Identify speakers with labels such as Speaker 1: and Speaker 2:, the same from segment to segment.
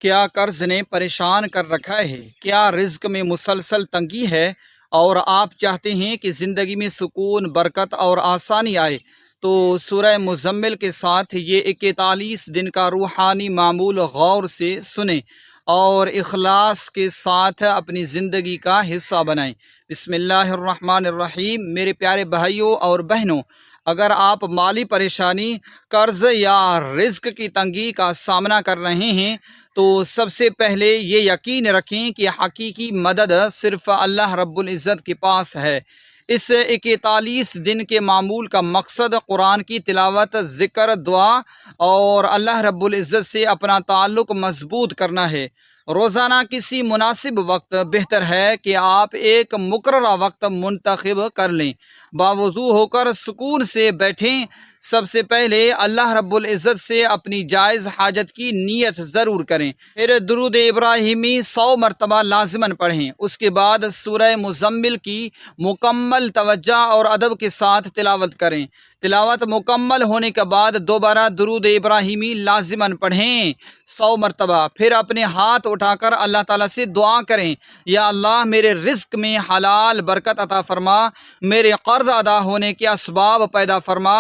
Speaker 1: کیا قرض نے پریشان کر رکھا ہے؟ کیا رزق میں مسلسل تنگی ہے اور آپ چاہتے ہیں کہ زندگی میں سکون، برکت اور آسانی آئے؟ تو سورہ مزمل کے ساتھ یہ 41 دن کا روحانی معمول غور سے سنیں اور اخلاص کے ساتھ اپنی زندگی کا حصہ بنائیں۔ بسم اللہ الرحمن الرحیم۔ میرے پیارے بھائیوں اور بہنوں، اگر آپ مالی پریشانی، قرض یا رزق کی تنگی کا سامنا کر رہے ہیں تو سب سے پہلے یہ یقین رکھیں کہ حقیقی مدد صرف اللہ رب العزت کے پاس ہے۔ اس 41 دن کے معمول کا مقصد قرآن کی تلاوت، ذکر، دعا اور اللہ رب العزت سے اپنا تعلق مضبوط کرنا ہے۔ روزانہ کسی مناسب وقت بہتر ہے کہ آپ ایک مقررہ وقت منتخب کر لیں، باوضو ہو کر سکون سے بیٹھیں۔ سب سے پہلے اللہ رب العزت سے اپنی جائز حاجت کی نیت ضرور کریں، پھر درود ابراہیمی 100 مرتبہ لازماً پڑھیں۔ اس کے بعد سورہ مزمل کی مکمل توجہ اور ادب کے ساتھ تلاوت کریں۔ تلاوت مکمل ہونے کے بعد دوبارہ درود ابراہیمی لازماً پڑھیں 100 مرتبہ، پھر اپنے ہاتھ اٹھا کر اللہ تعالیٰ سے دعا کریں، یا اللہ میرے رزق میں حلال برکت عطا فرما، میرے قرض ادا ہونے کے اسباب پیدا فرما،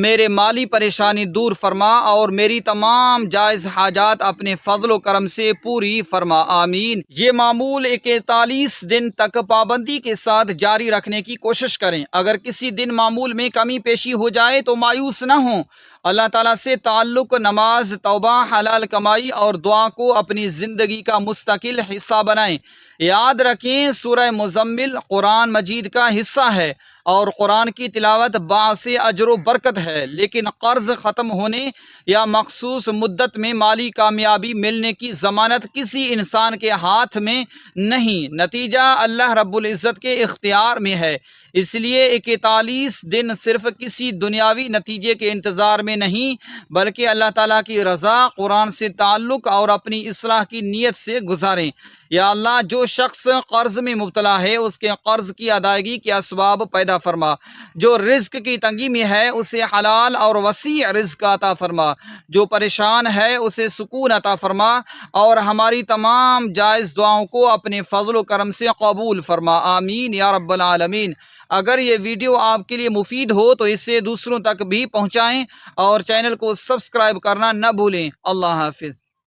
Speaker 1: میرے مالی پریشانی دور فرما اور میری تمام جائز حاجات اپنے فضل و کرم سے پوری فرما، آمین۔ یہ معمول 41 دن تک پابندی کے ساتھ جاری رکھنے کی کوشش کریں۔ اگر کسی دن معمول میں کمی پیشی ہو جائے تو مایوس نہ ہوں۔ اللہ تعالیٰ سے تعلق، نماز، توبہ، حلال کمائی اور دعا کو اپنی زندگی کا مستقل حصہ بنائیں۔ یاد رکھیں، سورہ مزمل قرآن مجید کا حصہ ہے اور قرآن کی تلاوت باعث اجر و برکت ہے، لیکن قرض ختم ہونے یا مخصوص مدت میں مالی کامیابی ملنے کی ضمانت کسی انسان کے ہاتھ میں نہیں، نتیجہ اللہ رب العزت کے اختیار میں ہے۔ اس لیے 41 دن صرف کسی دنیاوی نتیجے کے انتظار میں نہیں، بلکہ اللہ تعالیٰ کی رضا، قرآن سے تعلق اور اپنی اصلاح کی نیت سے گزاریں۔ یا اللہ، جو شخص قرض میں مبتلا ہے اس کے قرض کی ادائیگی کے اسباب پیدا فرما، جو رزق کی تنگی میں ہے اسے حلال اور وسیع رزق عطا فرما، جو پریشان ہے اسے سکون عطا فرما اور ہماری تمام جائز دعاؤں کو اپنے فضل و کرم سے قبول فرما، آمین یا رب العالمین۔ اگر یہ ویڈیو آپ کے لیے مفید ہو تو اسے دوسروں تک بھی پہنچائیں اور چینل کو سبسکرائب کرنا نہ بھولیں۔ اللہ حافظ۔